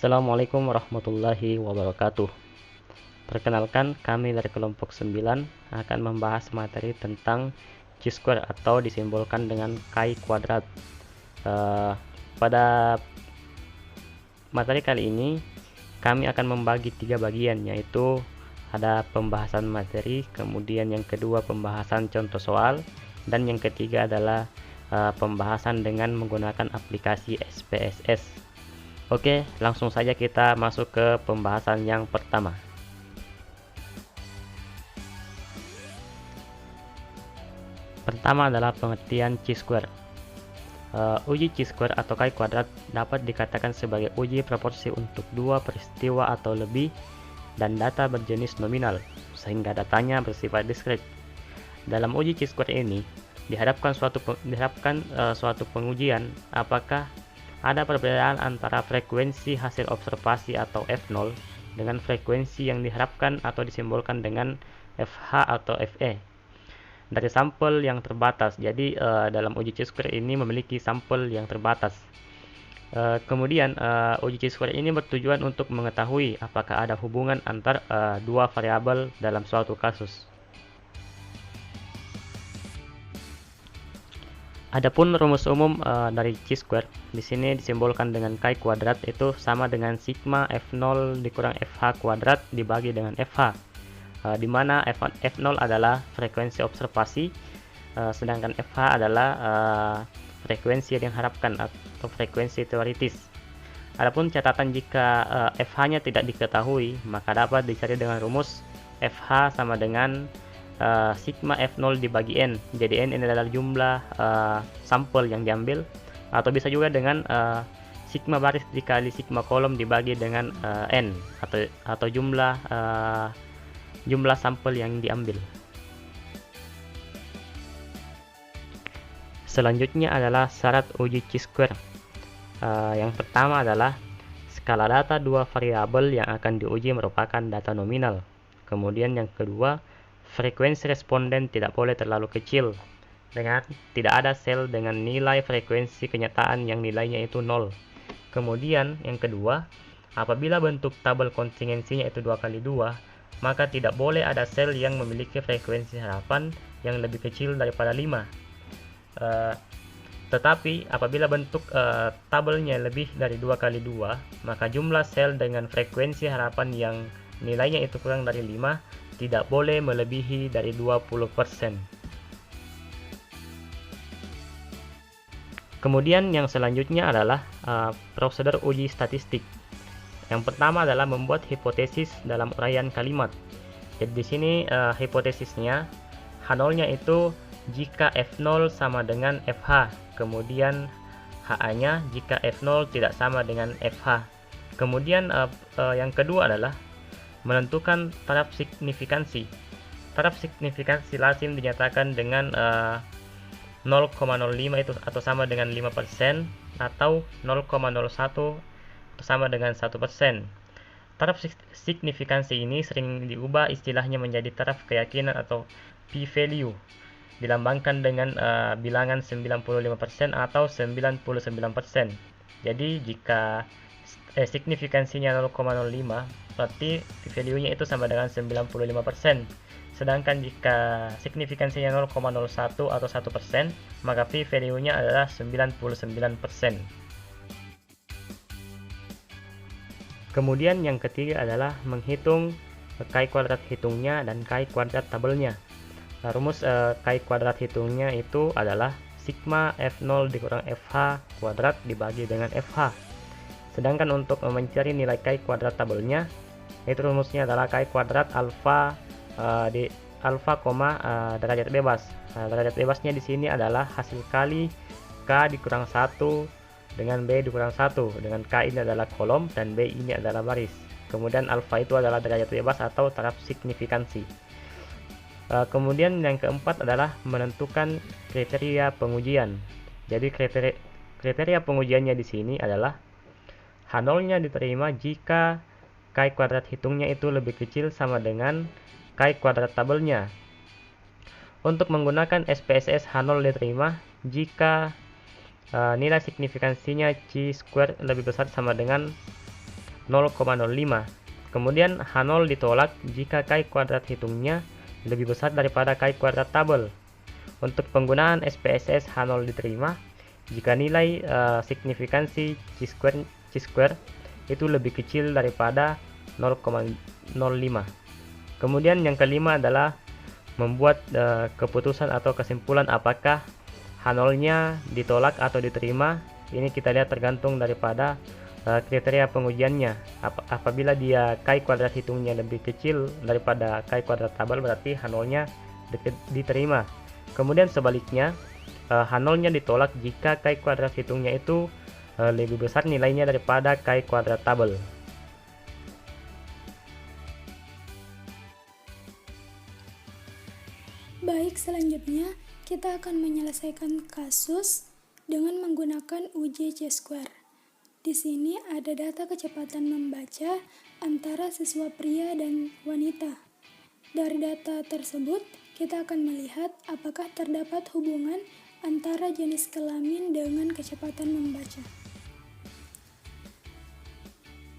Assalamualaikum warahmatullahi wabarakatuh. Perkenalkan, kami dari kelompok 9 akan membahas materi tentang chi-square atau disimbolkan dengan chi kuadrat. Pada materi kali ini, kami akan membagi 3 bagian, yaitu ada pembahasan materi, kemudian yang kedua pembahasan contoh soal, dan yang ketiga adalah pembahasan dengan menggunakan aplikasi SPSS. Oke, langsung saja kita masuk ke pembahasan yang pertama. Pertama adalah pengertian chi-square. Uji chi-square atau chi kuadrat dapat dikatakan sebagai uji proporsi untuk dua peristiwa atau lebih dan data berjenis nominal, sehingga datanya bersifat diskret. Dalam uji chi-square ini, diharapkan suatu pengujian apakah ada perbedaan antara frekuensi hasil observasi atau F0 dengan frekuensi yang diharapkan atau disimbolkan dengan FH atau FE dari sampel yang terbatas. Jadi dalam uji chi-square ini memiliki sampel yang terbatas. Kemudian uji chi-square ini bertujuan untuk mengetahui apakah ada hubungan antar dua variabel dalam suatu kasus. Adapun rumus umum dari chi-square di sini disimbolkan dengan chi kuadrat, itu sama dengan sigma F0 dikurang FH kuadrat dibagi dengan FH, di mana F0 adalah frekuensi observasi, sedangkan FH adalah frekuensi yang diharapkan atau frekuensi teoritis. Adapun catatan, jika FH-nya tidak diketahui, maka dapat dicari dengan rumus FH sama dengan sigma F0 dibagi N. Jadi N ini adalah jumlah sampel yang diambil, atau bisa juga dengan sigma baris dikali sigma kolom dibagi dengan N, atau jumlah sampel yang diambil. Selanjutnya adalah syarat uji chi-square. Yang pertama adalah skala data dua variabel yang akan diuji merupakan data nominal. Kemudian yang kedua, frekuensi responden tidak boleh terlalu kecil, dengan tidak ada sel dengan nilai frekuensi kenyataan yang nilainya itu 0. Kemudian yang kedua, apabila bentuk tabel kontingensinya itu 2x2, maka tidak boleh ada sel yang memiliki frekuensi harapan yang lebih kecil daripada 5. Tetapi apabila bentuk tabelnya lebih dari 2x2, maka jumlah sel dengan frekuensi harapan yang nilainya itu kurang dari 5 tidak boleh melebihi dari 20%. Kemudian yang selanjutnya adalah prosedur uji statistik. Yang pertama adalah membuat hipotesis dalam uraian kalimat. Jadi di sini hipotesisnya H0-nya itu jika F0 sama dengan FH, kemudian HA-nya jika F0 tidak sama dengan FH. Kemudian yang kedua adalah menentukan taraf signifikansi. Taraf signifikansi lazim dinyatakan dengan 0,05 itu atau sama dengan 5%, atau 0,01 atau sama dengan 1%. Taraf signifikansi ini sering diubah istilahnya menjadi taraf keyakinan atau p-value, dilambangkan dengan bilangan 95% atau 99%. Jadi jika signifikansinya 0,05, berarti p-value-nya itu sama dengan 95%. Sedangkan jika signifikansinya 0,01 atau 1%, maka p-value-nya adalah 99%. Kemudian yang ketiga adalah menghitung chi kuadrat hitungnya dan chi kuadrat tabelnya. Rumus chi kuadrat hitungnya itu adalah sigma F0 dikurang FH kuadrat dibagi dengan FH. Sedangkan untuk mencari nilai chi kuadrat tabelnya, itu rumusnya adalah chi kuadrat alfa di alfa, derajat bebas. Derajat bebasnya di sini adalah hasil kali k dikurang 1 dengan b dikurang 1, dengan k ini adalah kolom dan b ini adalah baris. Kemudian alfa itu adalah derajat bebas atau taraf signifikansi. Kemudian yang keempat adalah menentukan kriteria pengujian. Jadi kriteria pengujiannya di sini adalah H0-nya diterima jika chi kuadrat hitungnya itu lebih kecil sama dengan chi kuadrat tabelnya. Untuk menggunakan SPSS, H0 diterima jika nilai signifikansinya chi square lebih besar sama dengan 0,05. Kemudian H0 ditolak jika Chi kuadrat hitungnya lebih besar daripada Chi kuadrat tabel. Untuk penggunaan SPSS H0 diterima jika nilai signifikansi chi-square itu lebih kecil daripada 0,05. Kemudian yang kelima adalah membuat keputusan atau kesimpulan apakah H0-nya ditolak atau diterima. Ini kita lihat tergantung daripada kriteria pengujiannya. Apabila dia Chi kuadrat hitungnya lebih kecil daripada Chi kuadrat tabel, berarti H0-nya diterima. Kemudian sebaliknya, H0-nya ditolak jika Chi kuadrat hitungnya itu lebih besar nilainya daripada Chi kuadrat tabel. Baik, selanjutnya kita akan menyelesaikan kasus dengan menggunakan uji chi-square. Di sini ada data kecepatan membaca antara siswa pria dan wanita. Dari data tersebut, kita akan melihat apakah terdapat hubungan antara jenis kelamin dengan kecepatan membaca.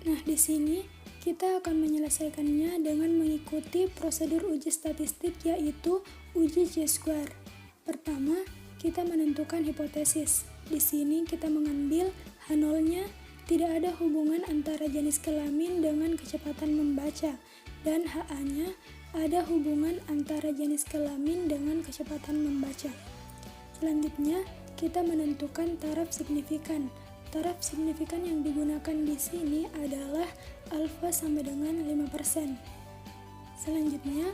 Nah, di sini kita akan menyelesaikannya dengan mengikuti prosedur uji statistik, yaitu uji chi-square. Pertama, kita menentukan hipotesis. Di sini kita mengambil H0-nya tidak ada hubungan antara jenis kelamin dengan kecepatan membaca, dan HA-nya ada hubungan antara jenis kelamin dengan kecepatan membaca. Selanjutnya, kita menentukan taraf signifikan. Taraf signifikan yang digunakan di sini adalah alfa sama dengan 5%. Selanjutnya,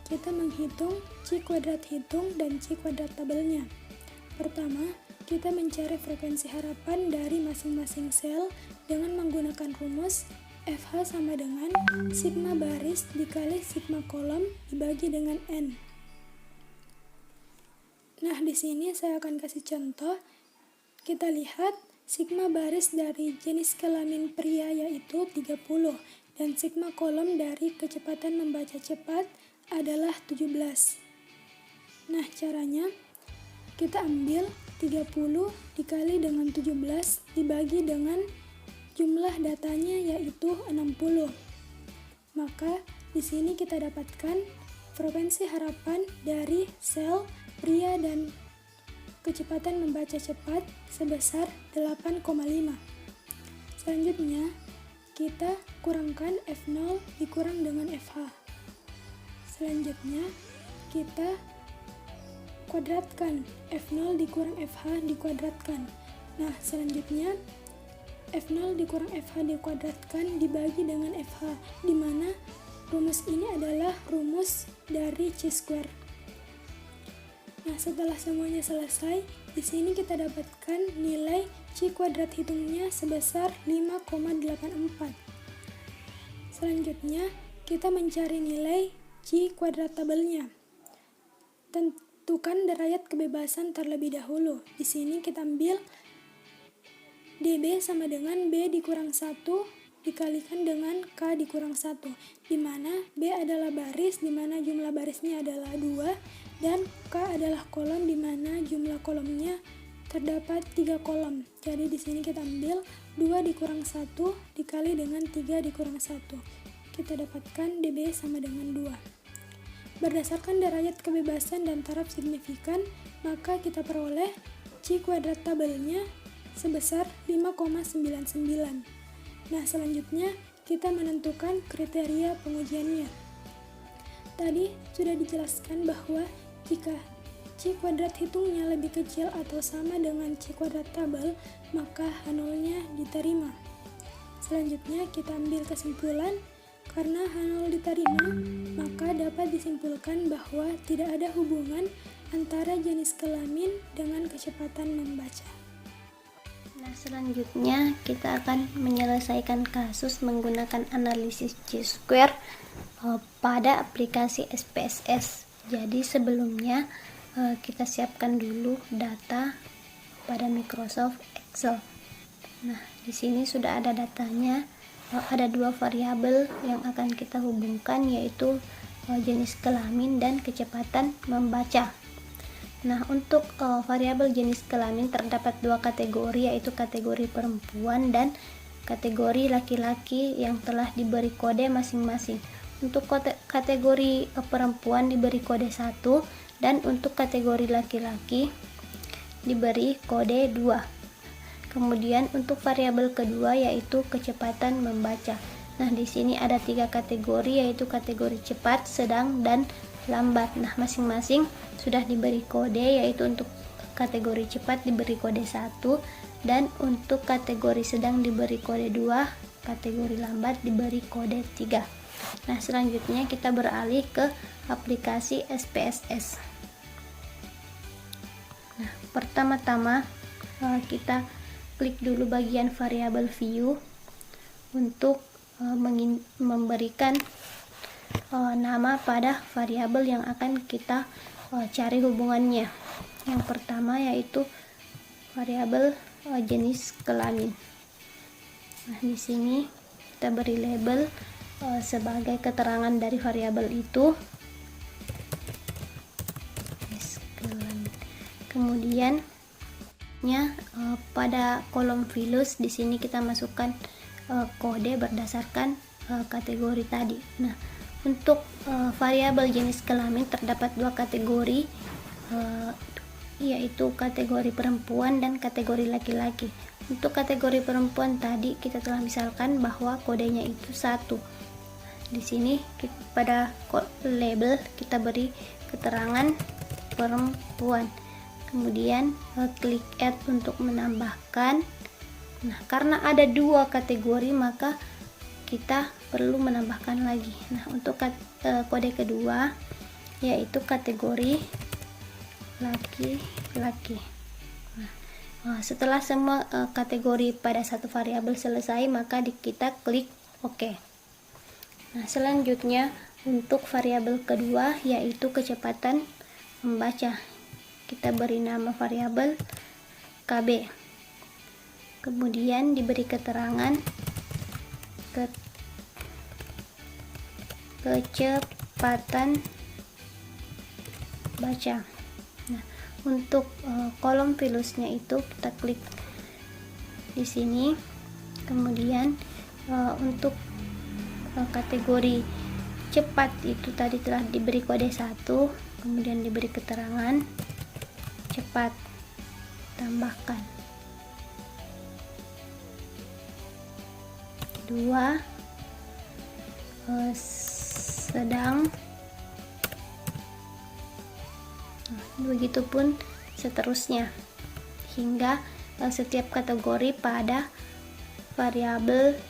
kita menghitung chi kuadrat hitung dan chi kuadrat tabelnya. Pertama, kita mencari frekuensi harapan dari masing-masing sel dengan menggunakan rumus FH sama dengan sigma baris dikali sigma kolom dibagi dengan N. Nah, di sini saya akan kasih contoh. Kita lihat sigma baris dari jenis kelamin pria yaitu 30 dan sigma kolom dari kecepatan membaca cepat adalah 17. Nah, caranya kita ambil 30 dikali dengan 17 dibagi dengan jumlah datanya yaitu 60. Maka di sini kita dapatkan frekuensi harapan dari sel pria dan kecepatan membaca cepat sebesar 8,5. Selanjutnya, kita kurangkan F0 dikurang dengan FH. Selanjutnya, kita kuadratkan F0 dikurang FH dikuadratkan. Nah, selanjutnya F0 dikurang FH dikuadratkan dibagi dengan FH, di mana rumus ini adalah rumus dari chi-square. Nah, setelah semuanya selesai, di sini kita dapatkan nilai chi kuadrat hitungnya sebesar 5,84. Selanjutnya, kita mencari nilai chi kuadrat tabelnya. Tentukan derajat kebebasan terlebih dahulu. Di sini kita ambil dB sama dengan B dikurang 1 dikalikan dengan K dikurang 1, di mana B adalah baris, di mana jumlah barisnya adalah 2, dan K adalah kolom, di mana jumlah kolomnya terdapat 3 kolom. Jadi di sini kita ambil 2 dikurang 1 dikali dengan 3 dikurang 1. Kita dapatkan dB sama dengan 2. Berdasarkan derajat kebebasan dan taraf signifikan, maka kita peroleh chi kuadrat tabelnya sebesar 5,99. Nah, selanjutnya kita menentukan kriteria pengujiannya. Tadi sudah dijelaskan bahwa jika chi kuadrat hitungnya lebih kecil atau sama dengan chi kuadrat tabel, maka H0-nya diterima. Selanjutnya kita ambil kesimpulan. Karena H0 diterima, maka dapat disimpulkan bahwa tidak ada hubungan antara jenis kelamin dengan kecepatan membaca. Nah, selanjutnya kita akan menyelesaikan kasus menggunakan analisis chi-square pada aplikasi SPSS. Jadi sebelumnya kita siapkan dulu data pada Microsoft Excel. Nah, di sini sudah ada datanya. Ada 2 variabel yang akan kita hubungkan, yaitu jenis kelamin dan kecepatan membaca. Nah, untuk variabel jenis kelamin terdapat 2 kategori, yaitu kategori perempuan dan kategori laki-laki yang telah diberi kode masing-masing. Untuk kategori perempuan diberi kode 1 dan untuk kategori laki-laki diberi kode 2. Kemudian untuk variabel kedua yaitu kecepatan membaca. Nah, di sini ada 3 kategori, yaitu kategori cepat, sedang, dan lambat. Nah, masing-masing sudah diberi kode, yaitu untuk kategori cepat diberi kode 1 dan untuk kategori sedang diberi kode 2, kategori lambat diberi kode 3. Nah, selanjutnya kita beralih ke aplikasi SPSS. Nah, pertama-tama kita klik dulu bagian variabel view untuk memberikan nama pada variabel yang akan kita cari hubungannya. Yang pertama yaitu variabel jenis kelamin. Nah, di sini kita beri label sebagai keterangan dari variabel itu. Jenis kelamin. Kemudian pada kolom filus di sini kita masukkan kode berdasarkan kategori tadi. Nah, untuk variabel jenis kelamin terdapat 2 kategori, yaitu kategori perempuan dan kategori laki-laki. Untuk kategori perempuan tadi kita telah misalkan bahwa kodenya itu 1. Di sini pada label kita beri keterangan perempuan. Kemudian klik add untuk menambahkan. Nah, karena ada 2 kategori maka kita perlu menambahkan lagi. Nah, untuk kode kedua yaitu kategori laki-laki. Nah, setelah semua kategori pada satu variabel selesai, maka kita klik OK. Nah, selanjutnya untuk variabel kedua yaitu kecepatan membaca. Kita beri nama variabel KB. Kemudian diberi keterangan kecepatan baca. Nah, untuk kolom filusnya itu kita klik di sini. Kemudian untuk kategori cepat itu tadi telah diberi kode 1, kemudian diberi keterangan cepat, tambahkan 2, sedang. Begitupun seterusnya hingga setiap kategori pada variabel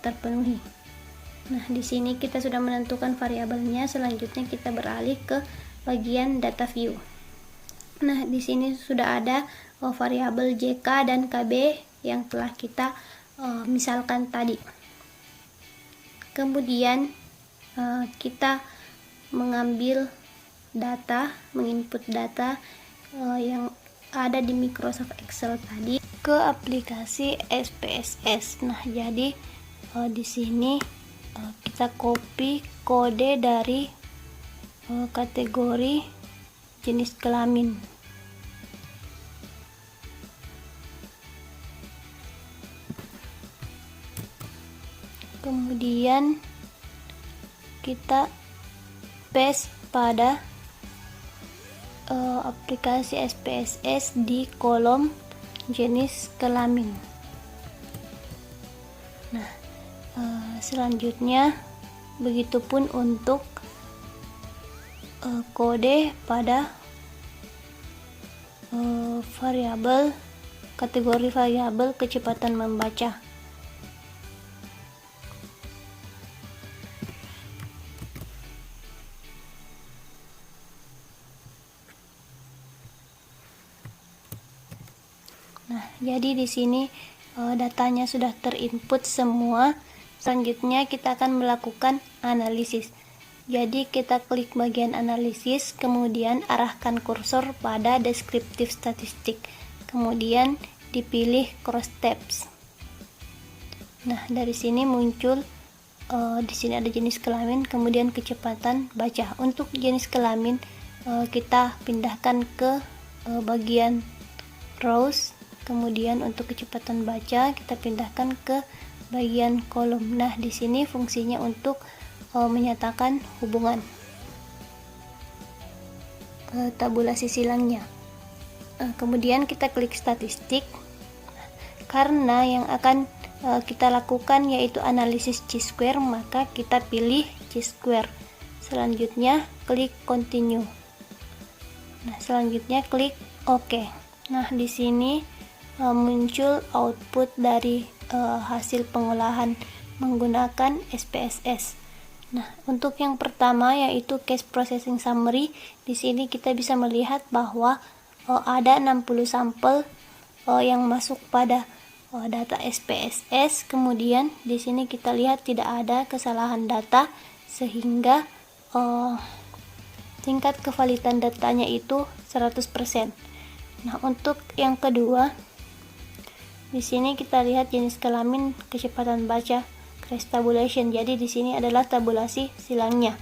terpenuhi. Nah, di sini kita sudah menentukan variabelnya. Selanjutnya kita beralih ke bagian data view. Nah, di sini sudah ada variabel JK dan KB yang telah kita misalkan tadi. Kemudian kita mengambil menginput data yang ada di Microsoft Excel tadi ke aplikasi SPSS. Nah, jadi di sini kita copy kode dari kategori jenis kelamin. Kemudian kita paste pada aplikasi SPSS di kolom jenis kelamin. Nah, selanjutnya begitupun untuk kode pada kategori variabel kecepatan membaca. Nah, jadi di sini datanya sudah terinput semua. Selanjutnya kita akan melakukan analisis. Jadi kita klik bagian analisis, kemudian arahkan kursor pada deskriptif statistik. Kemudian dipilih cross tabs. Nah, dari sini muncul di sini ada jenis kelamin, kemudian kecepatan baca. Untuk jenis kelamin kita pindahkan ke bagian rows Kemudian untuk kecepatan baca kita pindahkan ke bagian kolom. Nah, di sini fungsinya untuk menyatakan hubungan tabulasi silangnya. Kemudian kita klik statistik. Karena yang akan kita lakukan yaitu analisis chi-square, maka kita pilih chi-square. Selanjutnya klik continue. Nah, selanjutnya klik OK. Nah, di sini muncul output dari hasil pengolahan menggunakan SPSS. Nah, untuk yang pertama yaitu case processing summary, di sini kita bisa melihat bahwa ada 60 sampel yang masuk pada data SPSS. Kemudian di sini kita lihat tidak ada kesalahan data, sehingga tingkat kevalidan datanya itu 100%. Nah, untuk yang kedua, di sini kita lihat jenis kelamin, kecepatan baca, crash tabulation. Jadi di sini adalah tabulasi silangnya.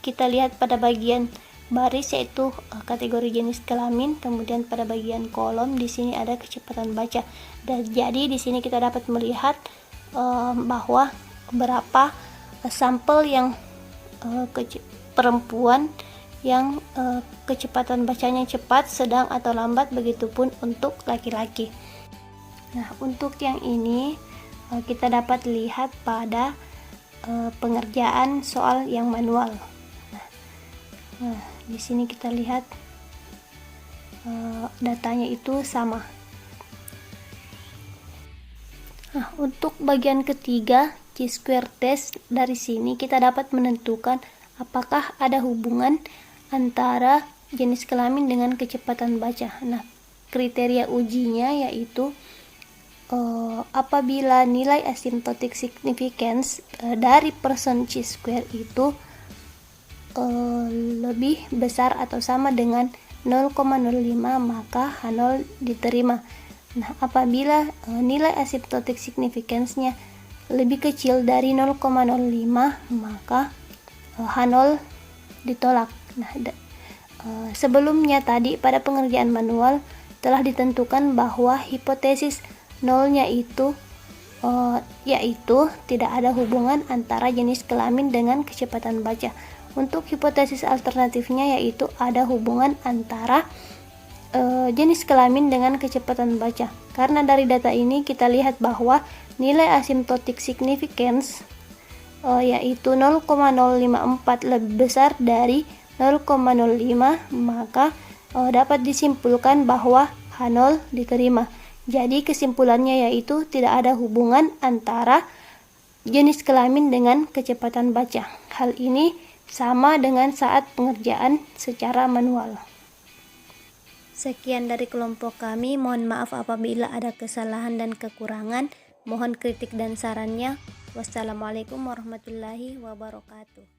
Kita lihat pada bagian baris yaitu kategori jenis kelamin, kemudian pada bagian kolom di sini ada kecepatan baca. Dan jadi di sini kita dapat melihat bahwa berapa sampel yang perempuan yang kecepatan bacanya cepat, sedang atau lambat, begitupun untuk laki-laki. Nah, untuk yang ini kita dapat lihat pada pengerjaan soal yang manual. Nah, di sini kita lihat datanya itu sama. Nah, untuk bagian ketiga, chi-square test, dari sini kita dapat menentukan apakah ada hubungan antara jenis kelamin dengan kecepatan baca. Nah, kriteria ujinya yaitu apabila nilai asymptotic significance dari person chi-square itu lebih besar atau sama dengan 0,05, maka H0 diterima. Nah, apabila nilai asymptotic significance-nya lebih kecil dari 0,05, maka H0 ditolak. Nah, sebelumnya tadi pada pengerjaan manual telah ditentukan bahwa hipotesis nolnya itu yaitu tidak ada hubungan antara jenis kelamin dengan kecepatan baca. Untuk hipotesis alternatifnya yaitu ada hubungan antara jenis kelamin dengan kecepatan baca. Karena dari data ini kita lihat bahwa nilai asymptotic significance yaitu 0,054 lebih besar dari 0,05, maka dapat disimpulkan bahwa H0 diterima. Jadi kesimpulannya yaitu tidak ada hubungan antara jenis kelamin dengan kecepatan baca. Hal ini sama dengan saat pengerjaan secara manual. Sekian dari kelompok kami. Mohon maaf apabila ada kesalahan dan kekurangan. Mohon kritik dan sarannya. Wassalamualaikum warahmatullahi wabarakatuh.